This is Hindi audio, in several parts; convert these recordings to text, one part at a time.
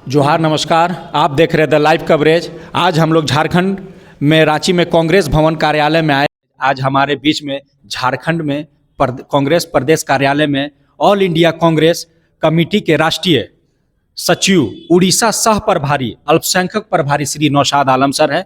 जोहार नमस्कार। आप देख रहे द लाइव कवरेज। आज हम लोग झारखंड में रांची में कांग्रेस भवन कार्यालय में आए। आज हमारे बीच में झारखंड में कांग्रेस प्रदेश कार्यालय में ऑल इंडिया कांग्रेस कमेटी के राष्ट्रीय सचिव उड़ीसा सह प्रभारी अल्पसंख्यक प्रभारी श्री नौशाद आलम सर है।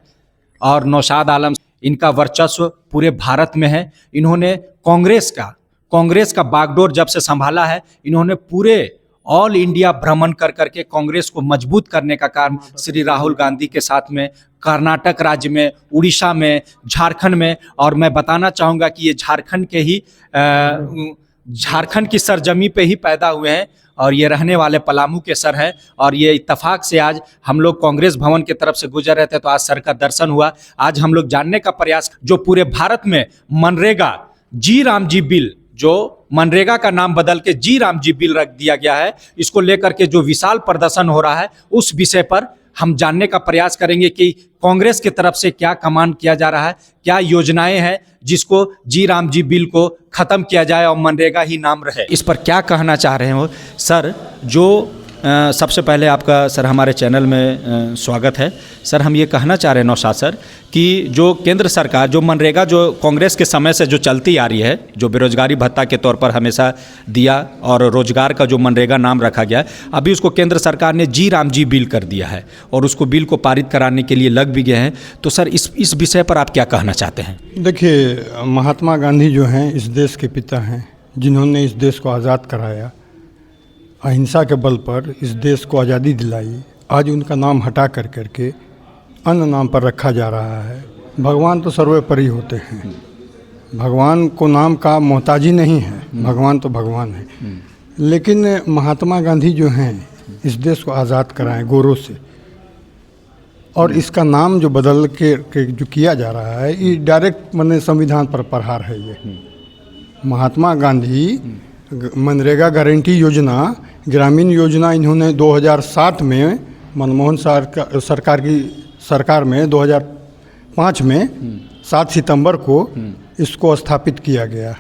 और नौशाद आलम, इनका वर्चस्व पूरे भारत में है। इन्होंने कांग्रेस का बागडोर जब से संभाला है, इन्होंने पूरे ऑल इंडिया भ्रमण कर करके कांग्रेस को मजबूत करने का काम श्री राहुल गांधी के साथ में कर्नाटक राज्य में, उड़ीसा में, झारखंड में, और मैं बताना चाहूँगा कि ये झारखंड की सरजमी पे ही पैदा हुए हैं और ये रहने वाले पलामू के सर हैं। और ये इत्तेफाक से आज हम लोग कांग्रेस भवन की तरफ से गुजर रहे थे तो आज सर का दर्शन हुआ। आज हम लोग जानने का प्रयास, जो पूरे भारत में मनरेगा जी राम जी बिल, जो मनरेगा का नाम बदल के जी राम जी बिल रख दिया गया है, इसको लेकर के जो विशाल प्रदर्शन हो रहा है, उस विषय पर हम जानने का प्रयास करेंगे कि कांग्रेस की तरफ से क्या कमांड किया जा रहा है, क्या योजनाएं हैं जिसको जी राम जी बिल को खत्म किया जाए और मनरेगा ही नाम रहे। इस पर क्या कहना चाह रहे हो सर? सबसे पहले आपका सर हमारे चैनल में स्वागत है। सर, हम ये कहना चाह रहे हैं नौशाद सर कि जो केंद्र सरकार, जो मनरेगा जो कांग्रेस के समय से जो चलती आ रही है, जो बेरोजगारी भत्ता के तौर पर हमेशा दिया और रोजगार का जो मनरेगा नाम रखा गया, अभी उसको केंद्र सरकार ने जी राम जी बिल कर दिया है और उसको बिल को पारित कराने के लिए लग भी गए हैं। तो सर इस विषय पर आप क्या कहना चाहते हैं? देखिए, महात्मा गांधी जो हैं इस देश के पिता हैं, जिन्होंने इस देश को आज़ाद कराया, अहिंसा के बल पर इस देश को आज़ादी दिलाई। आज उनका नाम हटा कर करके अन्य नाम पर रखा जा रहा है। भगवान तो सर्वोपरि होते हैं, भगवान को नाम का मोहताजी नहीं है, भगवान तो भगवान है। लेकिन महात्मा गांधी जो हैं इस देश को आज़ाद कराएं गोरों से, और इसका नाम जो बदल के जो किया जा रहा है, ये डायरेक्ट मैंने संविधान पर प्रहार है। ये महात्मा गांधी मनरेगा गारंटी योजना, ग्रामीण योजना इन्होंने 2007 में मनमोहन सरकार में 2005 में 7 सितंबर को इसको स्थापित किया गया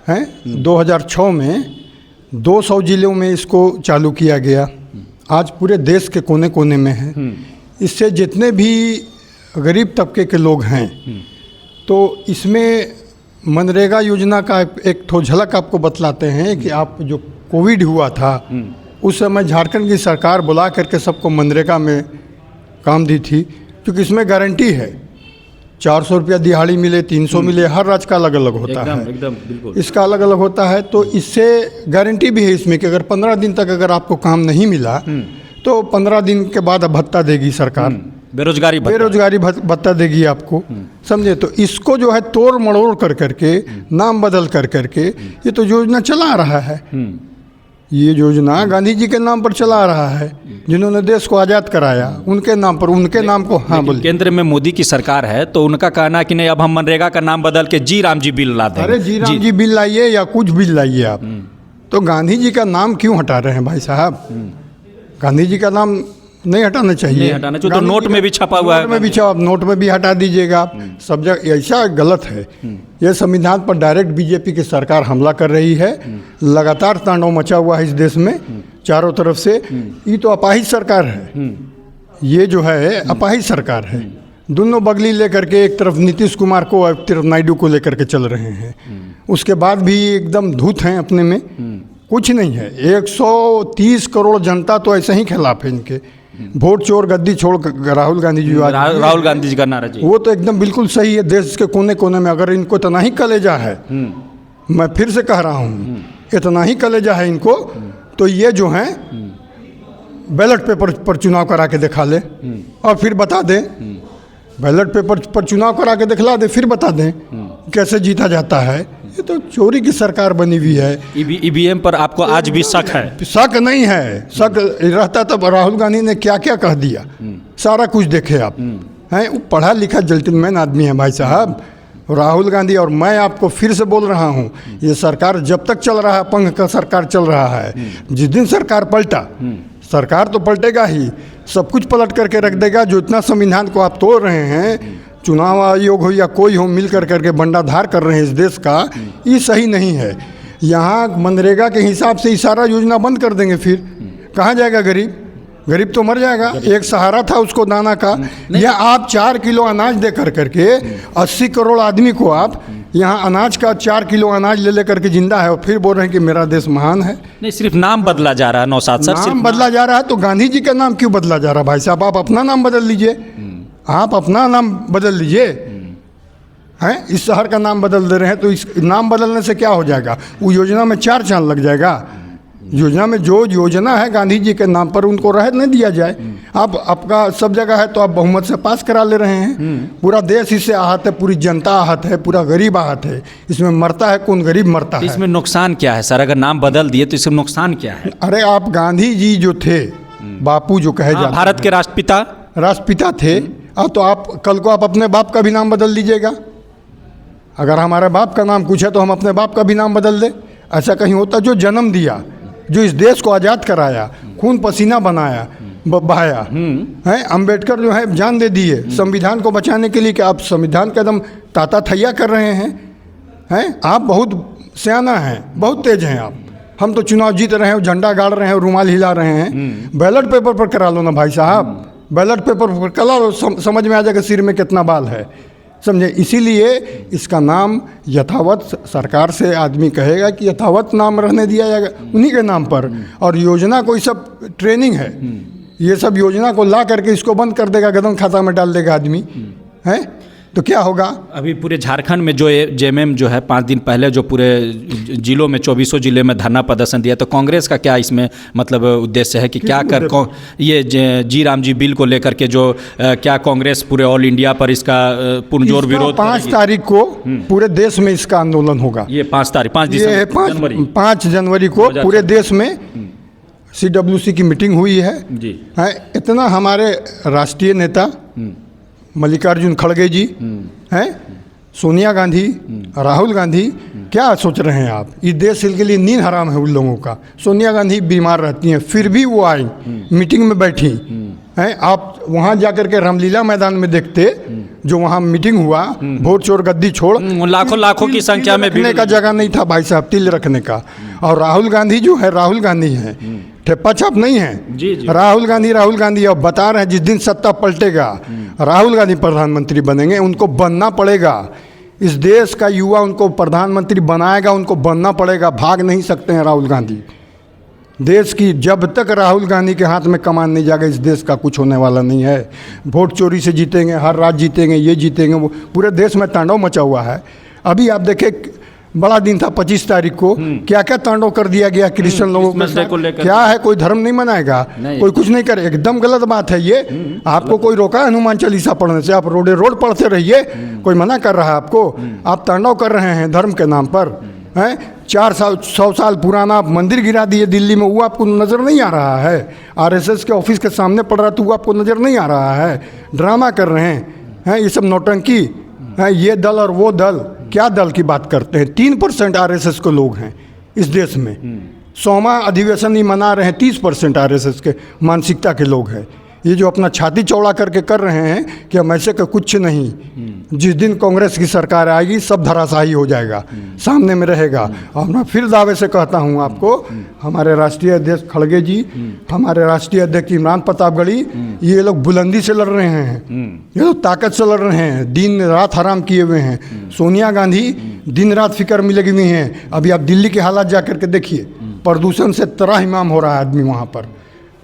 है। 2006 में 200 जिलों में इसको चालू किया गया। आज पूरे देश के कोने कोने में है। इससे जितने भी गरीब तबके के लोग हैं, तो इसमें मनरेगा योजना का एक ठो झलक आपको बतलाते हैं कि आप जो कोविड हुआ था उस समय झारखंड की सरकार बुला करके सबको मनरेगा में काम दी थी, क्योंकि इसमें गारंटी है 400 रुपया दिहाड़ी मिले, 300 मिले, हर राज्य का अलग अलग होता है। एकदम बिल्कुल इसका इसका अलग अलग होता है। तो इससे गारंटी भी है इसमें कि अगर 15 दिन तक अगर आपको काम नहीं मिला तो 15 दिन के बाद भत्ता देगी सरकार, बेरोजगारी भत्ता देगी आपको, समझे। तो इसको जो है तोड़ मड़ोड़ कर करके, नाम बदल कर करके ये तो योजना चला रहा है। ये योजना गांधी जी के नाम पर चला रहा है, जिन्होंने देश को आज़ाद कराया, उनके नाम पर, उनके नाम को। हाँ, बोलिए। केंद्र में मोदी की सरकार है तो उनका कहना कि नहीं, अब हम मनरेगा का नाम बदल के जी राम जी बिल ला देंगे। अरे जी राम जी बिल लाइए या कुछ बिल लाइए आप, तो गांधी जी का नाम क्यों हटा रहे हैं भाई साहब? गांधी जी का नाम नहीं हटाना चाहिए। नहीं हटाना चाहिए। तो नोट में भी छपा हुआ है, नोट में भी हटा दीजिएगा आप। सब जगह ऐसा गलत है। ये संविधान पर डायरेक्ट बीजेपी की सरकार हमला कर रही है। लगातार तांडव मचा हुआ है इस देश में चारों तरफ से। ये तो अपाहिज सरकार है, ये जो है अपाहिज सरकार है। दोनों बगली लेकर के, एक तरफ नीतीश कुमार को, एक तरफ नायडू को लेकर के चल रहे हैं। उसके बाद भी एकदम धूत हैं अपने में, कुछ नहीं है। 130 करोड़ जनता तो ऐसे ही खिलाफ है इनके। वोट चोर गद्दी छोड़ राहुल गांधी जी, राहुल गांधी जी का नारा जी, वो तो एकदम बिल्कुल सही है। देश के कोने कोने में अगर इनको इतना ही कलेजा है, मैं फिर से कह रहा हूँ, इतना ही कलेजा है इनको, तो ये जो हैं बैलेट पेपर पर चुनाव करा के दिखा ले और फिर बता दें। बैलेट पेपर पर चुनाव करा के दिखला दे, फिर बता दें कैसे जीता जाता है। ये तो चोरी की सरकार बनी हुई है। ईवीएम पर आपको आज भी शक है? शक नहीं है। शक रहता तब राहुल गांधी ने क्या क्या कह दिया, सारा कुछ देखे आप हैं। वो पढ़ा लिखा जेंटलमैन आदमी है भाई साहब राहुल गांधी। और मैं आपको फिर से बोल रहा हूँ, ये सरकार जब तक चल रहा है, पंख का सरकार चल रहा है, जिस दिन सरकार पलटा, सरकार तो पलटेगा ही, सब कुछ पलट करके रख देगा। जो इतना संविधान को आप तोड़ रहे हैं, चुनाव आयोग हो या कोई हो, मिल कर करके बंडाधार कर रहे हैं इस देश का, ये सही नहीं है। यहाँ मनरेगा के हिसाब से ही सारा योजना बंद कर देंगे, फिर कहाँ जाएगा गरीब? गरीब तो मर जाएगा। एक सहारा था उसको दाना का। या आप 4 किलो अनाज दे कर करके 80 करोड़ आदमी को आप यहाँ अनाज का 4 किलो अनाज ले लेकर के जिंदा है और फिर बोल रहे हैं कि मेरा देश महान है। नहीं, सिर्फ नाम बदला जा रहा है नौशाद सर, नाम बदला जा रहा है तो गांधी जी का नाम क्यों बदला जा रहा है भाई साहब? आप अपना नाम बदल लीजिए, आप अपना नाम बदल लीजिए। हैं, इस शहर का नाम बदल दे रहे हैं तो इस नाम बदलने से क्या हो जाएगा? वो योजना में 4 चांद लग जाएगा। योजना में जो योजना है गांधी जी के नाम पर उनको रह नहीं दिया जाए। आप आपका सब जगह है तो आप बहुमत से पास करा ले रहे हैं। पूरा देश इससे आहत है, पूरी जनता आहत है, पूरा गरीब आहत है। इसमें मरता है कौन? गरीब मरता है। इसमें नुकसान क्या है सर? अगर नाम बदल दिए तो इसमें नुकसान क्या है? अरे आप गांधी जी जो थे, बापू जो कहे जाते भारत के राष्ट्रपिता थे। अब तो आप कल को आप अपने बाप का भी नाम बदल दीजिएगा। अगर हमारे बाप का नाम कुछ है तो हम अपने बाप का भी नाम बदल दें। ऐसा कहीं होता? जो जन्म दिया, जो इस देश को आज़ाद कराया, खून पसीना बनाया, बहाया है। अंबेडकर जो है जान दे दिए संविधान को बचाने के लिए कि आप संविधान का एकदम ताता थैया कर रहे हैं। आप बहुत सियाना हैं, बहुत तेज हैं आप। हम तो चुनाव जीत रहे हैं, झंडा गाड़ रहे हैं, रुमाल हिला रहे हैं। बैलेट पेपर पर करा लो ना भाई साहब, बैलेट पेपर पर करा लो, समझ में आ जाएगा सिर में कितना बाल है, समझे? इसीलिए इसका नाम यथावत सरकार से आदमी कहेगा कि यथावत नाम रहने दिया जाएगा उन्हीं के नाम पर। और योजना कोई सब ट्रेनिंग है, ये सब योजना को ला करके इसको बंद कर देगा, गदन खाता में डाल देगा आदमी, है तो क्या होगा? अभी पूरे झारखंड में जो जेएमएम जो है 5 दिन पहले जो पूरे जिलों में 24 जिले में धरना प्रदर्शन दिया, तो कांग्रेस का क्या इसमें मतलब उद्देश्य है कि क्या कर ये जी राम जी बिल को लेकर के जो क्या कांग्रेस पूरे ऑल इंडिया पर इसका पुरजोर विरोध? 5 तारीख को पूरे देश में इसका आंदोलन होगा। ये 5 तारीख 5 जनवरी को पूरे देश में CWC की मीटिंग हुई है जी। इतना हमारे राष्ट्रीय नेता मल्लिकार्जुन खड़गे जी हैं, सोनिया गांधी, राहुल गांधी, क्या सोच रहे हैं आप? इस देश के लिए नींद हराम है उन लोगों का। सोनिया गांधी बीमार रहती हैं फिर भी वो आई, मीटिंग में बैठी हैं। आप वहाँ जाकर के रामलीला मैदान में देखते, जो वहाँ मीटिंग हुआ, वोट चोर गद्दी छोड़, लाखों की संख्या में रखने का जगह नहीं था भाई साहब, तिल रखने का। और राहुल गांधी जो है, राहुल गांधी है, ठेप्पा छाप नहीं है जी। राहुल गांधी अब बता रहे हैं जिस दिन सत्ता पलटेगा राहुल गांधी प्रधानमंत्री बनेंगे। उनको बनना पड़ेगा, इस देश का युवा उनको प्रधानमंत्री बनाएगा, उनको बनना पड़ेगा, भाग नहीं सकते हैं राहुल गांधी। देश की जब तक राहुल गांधी के हाथ में कमान नहीं जाएगा, इस देश का कुछ होने वाला नहीं है। वोट चोरी से जीतेंगे, हर राज्य जीतेंगे, ये जीतेंगे, वो पूरे देश में तांडव मचा हुआ है। अभी आप देखें, बड़ा दिन था 25 तारीख को, क्या क्या तांडव कर दिया गया क्रिश्चियन लोगों को। क्या है, कोई धर्म नहीं मनाएगा, कोई कुछ नहीं करे, एकदम गलत बात है ये। आपको कोई रोका हनुमान चालीसा पढ़ने से? आप रोड पढ़ते रहिए, कोई मना कर रहा है आपको? आप तांडव कर रहे हैं धर्म के नाम पर, हैं? 100 साल पुराना मंदिर गिरा दिए दिल्ली में, वो आपको नज़र नहीं आ रहा है? RSS के ऑफिस के सामने पड़ रहा है तो वो आपको नज़र नहीं आ रहा है? ड्रामा कर रहे हैं, ये सब नौटंकी है। ये दल और वो दल, क्या दल की बात करते हैं? 3% RSS के लोग हैं इस देश में। 100वां अधिवेशन ही मना रहे हैं, 30% RSS के मानसिकता के लोग हैं। ये जो अपना छाती चौड़ा करके कर रहे हैं कि हम ऐसे का कुछ नहीं, जिस दिन कांग्रेस की सरकार आएगी सब धराशायी हो जाएगा, सामने में रहेगा। और मैं फिर दावे से कहता हूँ आपको, हमारे राष्ट्रीय अध्यक्ष खड़गे जी, हमारे राष्ट्रीय अध्यक्ष इमरान प्रतापगढ़ी, ये लोग बुलंदी से लड़ रहे हैं, ये लोग ताकत से लड़ रहे हैं, दिन रात हराम किए हुए हैं। सोनिया गांधी दिन रात फिक्र में लगी हुई हैं। अभी आप दिल्ली के हालात जा करके देखिए, प्रदूषण से त्राहिमाम हो रहा है आदमी, वहाँ पर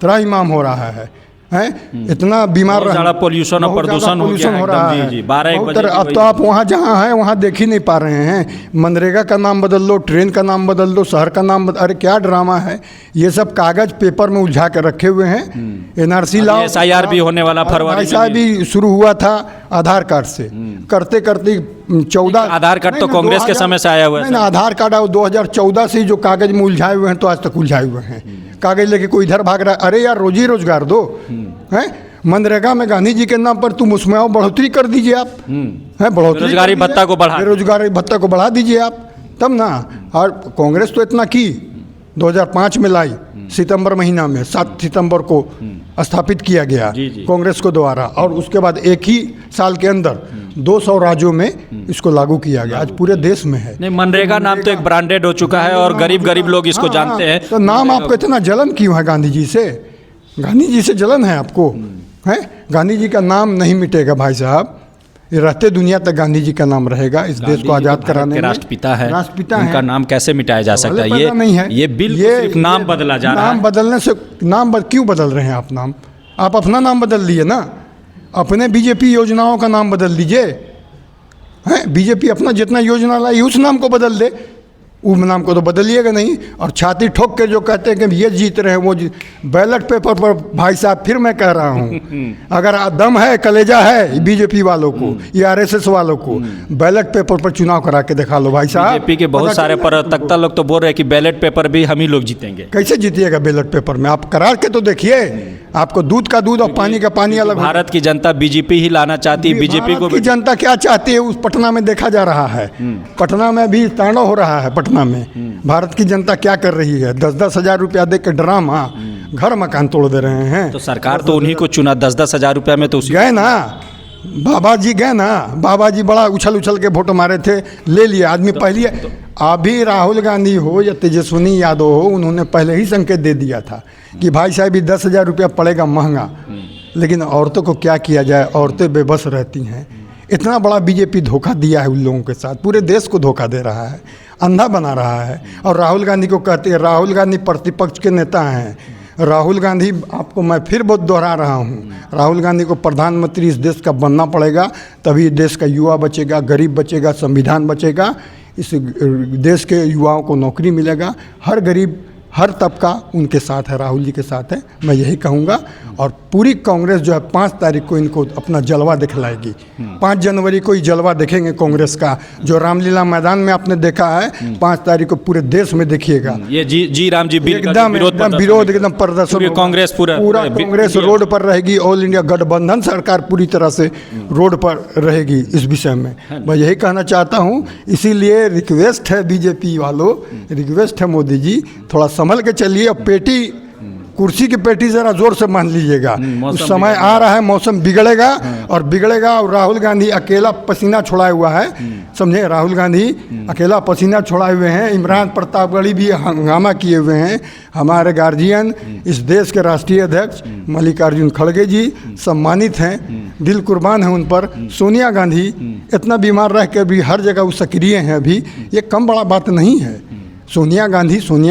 त्राहिमाम हो रहा है। इतना बीमार, पोल्यूशन और प्रदूषण हो रहा है जी। 12-1 बजे अब तो आप वहाँ जहाँ हैं वहाँ देख ही नहीं पा रहे हैं। मनरेगा का नाम बदल लो, ट्रेन का नाम बदल लो, शहर का नाम अरे क्या ड्रामा है ये सब। कागज पेपर में उलझा कर रखे हुए हैं। NRC लाओ, SIR भी होने वाला फरवरी में भी शुरू हुआ था आधार कार्ड से, करते करते 14 आधार कार्ड तो कांग्रेस के समय से आया हुआ है ना। आधार कार्ड 2014 से जो कागज में उलझाए हुए हैं तो आज तक उलझाए हुए हैं। कागज लेके कोई इधर भाग रहा है, अरे यार रोजी रोजगार दो, हैं? मनरेगा में गांधी जी के नाम पर तुम उसमें आओ, बढ़ोतरी कर दीजिए आप, हैं? बढ़ोतरी, बेरोजगारी भत्ता को बढ़ा दीजिए आप, तब ना। और कांग्रेस तो इतना की 2005 में लाई, सितंबर महीना में 7 सितंबर को स्थापित किया गया कांग्रेस को द्वारा, और उसके बाद एक ही साल के अंदर 200 राज्यों में इसको लागू किया गया। आज पूरे देश में है। नहीं, मनरेगा नाम तो एक ब्रांडेड हो चुका है और गरीब लोग इसको जानते हैं। तो नाम आपको इतना जलन क्यों है गांधी जी से? गांधी जी से जलन है आपको? है? गांधी जी का नाम नहीं मिटेगा भाई साहब, ये रहते दुनिया तक गांधी जी का नाम रहेगा। इस देश को आज़ाद कराने में राष्ट्रपिता है, राष्ट्रपिता उनका हैं। नाम कैसे मिटाया जा सकता है? पता नहीं है। ये बिल सिर्फ नाम बदला जा रहा है। नाम बदलने से क्यों बदल रहे हैं आप नाम? आप अपना नाम बदल लिए ना, अपने बीजेपी योजनाओं का नाम बदल दीजिए। हैं, बीजेपी अपना जितना योजना लाई उस नाम को बदल दे, उस नाम को तो बदलिएगा नहीं। और छाती ठोक के जो कहते हैं कि ये जीत रहे हैं वो बैलेट पेपर पर भाई साहब फिर मैं कह रहा हूँ, अगर दम है, कलेजा है बीजेपी वालों को या आरएसएस वालों को, बैलेट पेपर पर चुनाव करा के दिखा लो भाई साहब। बीजेपी के बहुत सारे प्रवक्ता लोग तो बोल रहे हैं कि बैलेट पेपर भी हम ही लोग जीतेंगे। कैसे जीतिएगा बैलेट पेपर में? आप करा के तो देखिए, आपको दूध का दूध और पानी का पानी अलग। भारत की जनता बीजेपी ही लाना चाहती है, बीजेपी को की जनता क्या चाहती है उस पटना में देखा जा रहा है। पटना में भी तांडव हो रहा है। पटना में भारत की जनता क्या कर रही है? 10-10 हज़ार रुपया दे के ड्रामा, घर मकान तोड़ दे रहे हैं। तो सरकार तो उन्हीं को चुना, 10-10 हज़ार रुपया में तो उसी गए ना, बाबा जी गए ना, बाबा जी बड़ा उछल उछल के वोट मारे थे, ले लिया आदमी। पहले अभी राहुल गांधी हो या तेजस्विनी यादव हो, उन्होंने पहले ही संकेत दे दिया था कि भाई साहब ये 10 हज़ार रुपया पड़ेगा महंगा। लेकिन औरतों को क्या किया जाए, औरतें बेबस रहती हैं। इतना बड़ा बीजेपी धोखा दिया है उन लोगों के साथ, पूरे देश को धोखा दे रहा है, अंधा बना रहा है। और राहुल गांधी को कहते हैं, राहुल गांधी प्रतिपक्ष के नेता हैं। राहुल गांधी, आपको मैं फिर बहुत दोहरा रहा हूँ, राहुल गांधी को प्रधानमंत्री इस देश का बनना पड़ेगा, तभी देश का युवा बचेगा, गरीब बचेगा, संविधान बचेगा, इस देश के युवाओं को नौकरी मिलेगा। हर गरीब, हर तबका उनके साथ है, राहुल जी के साथ है, मैं यही कहूँगा। और पूरी कांग्रेस जो है 5 तारीख को इनको अपना जलवा दिखलाएगी। 5 जनवरी को ही जलवा देखेंगे कांग्रेस का, जो रामलीला मैदान में आपने देखा है, 5 तारीख को पूरे देश में देखिएगा। ये जी राम जी बिल एकदम विरोध, एकदम प्रदर्शन, कांग्रेस पूरा कांग्रेस रोड पर रहेगी। ऑल इंडिया गठबंधन सरकार पूरी तरह से रोड पर रहेगी इस विषय में, मैं यही कहना चाहता हूँ। इसीलिए रिक्वेस्ट है बीजेपी वालों, रिक्वेस्ट है मोदी जी, थोड़ा संभल के चलिए। अब पेटी, कुर्सी की पेटी जरा जोर से मान लीजिएगा, उस समय आ रहा है, मौसम बिगड़ेगा और बिगड़ेगा। और राहुल गांधी अकेला पसीना छोड़ाए हुआ है, समझे? राहुल गांधी अकेला पसीना छोड़ाए हुए हैं। इमरान प्रतापगढ़ी भी हंगामा किए हुए हैं। हमारे गार्जियन, इस देश के राष्ट्रीय अध्यक्ष मल्लिकार्जुन खड़गे जी सम्मानित हैं, दिल कुर्बान है उन पर। सोनिया गांधी इतना बीमार रह के भी हर जगह वो सक्रिय हैं अभी, ये कम बड़ा बात नहीं है। सोनिया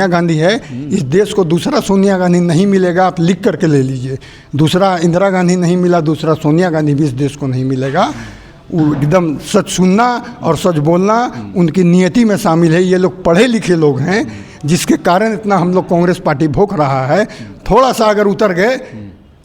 गांधी है। इस देश को दूसरा सोनिया गांधी नहीं मिलेगा, आप लिख करके ले लीजिए। दूसरा इंदिरा गांधी नहीं मिला, दूसरा सोनिया गांधी भी इस देश को नहीं मिलेगा। वो एकदम सच सुनना और सच बोलना उनकी नियति में शामिल है। ये लोग पढ़े लिखे लोग हैं, जिसके कारण इतना हम लोग कांग्रेस पार्टी भोग रहा है। थोड़ा सा अगर उतर गए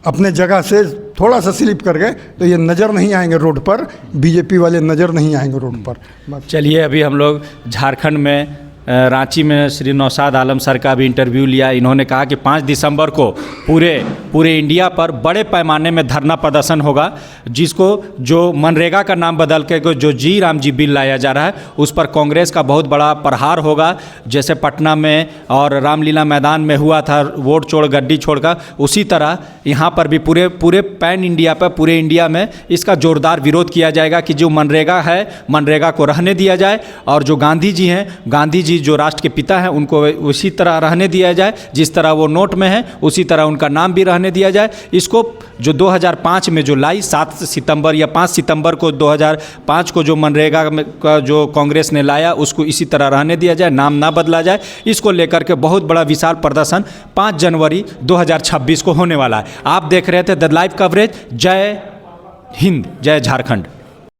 अपने जगह से, थोड़ा सा स्लिप कर गए तो ये नज़र नहीं आएंगे रोड पर, बीजेपी वाले नज़र नहीं आएंगे रोड पर। चलिए, अभी हम लोग झारखंड में रांची में श्री नौशाद आलम सर का भी इंटरव्यू लिया। इन्होंने कहा कि 5 दिसंबर को पूरे इंडिया पर बड़े पैमाने में धरना प्रदर्शन होगा, जिसको जो मनरेगा का नाम बदल के जो जी राम जी बिल लाया जा रहा है, उस पर कांग्रेस का बहुत बड़ा प्रहार होगा। जैसे पटना में और रामलीला मैदान में हुआ था, वोट छोड़ गड्डी छोड़कर, उसी तरह यहाँ पर भी पूरे पैन इंडिया पर, पूरे इंडिया में इसका जोरदार विरोध किया जाएगा कि जो मनरेगा है, मनरेगा को रहने दिया जाए। और जो गांधी जी हैं, गांधी जी जो राष्ट्र के पिता हैं, उनको उसी तरह रहने दिया जाए, जिस तरह वो नोट में है उसी तरह उनका नाम भी रहने दिया जाए। इसको जो 2005 में जो लाई, 7 सितंबर या 5 सितंबर को 2005 को जो मनरेगा का जो कांग्रेस ने लाया, उसको इसी तरह रहने दिया जाए, नाम ना बदला जाए। इसको लेकर के बहुत बड़ा विशाल प्रदर्शन 5 जनवरी 2026 को होने वाला है। आप देख रहे थे द लाइव कवरेज। जय हिंद, जय झारखंड।